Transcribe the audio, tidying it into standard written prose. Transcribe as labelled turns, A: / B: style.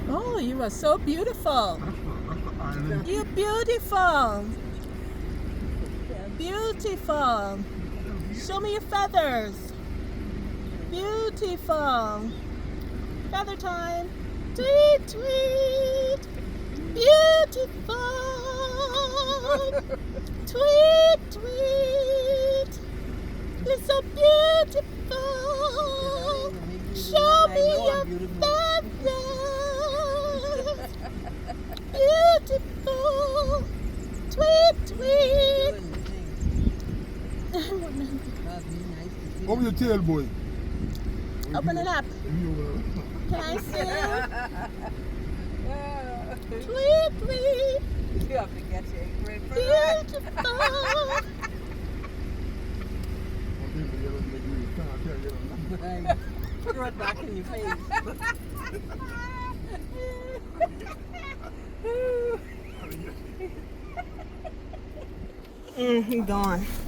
A: Oh, you are so beautiful. You're beautiful. Beautiful. Show me your feathers. Beautiful. Feather time. Tweet, tweet. Beautiful. Tweet, tweet. You're so beautiful. Show me your feathers. Beautiful. Tweet, tweet.
B: Open your tail, boy.
A: Open it up. Can I see? Tweet, tweet.
C: You have to get your great
A: Beautiful.
C: Throw it back in your face. He's gone.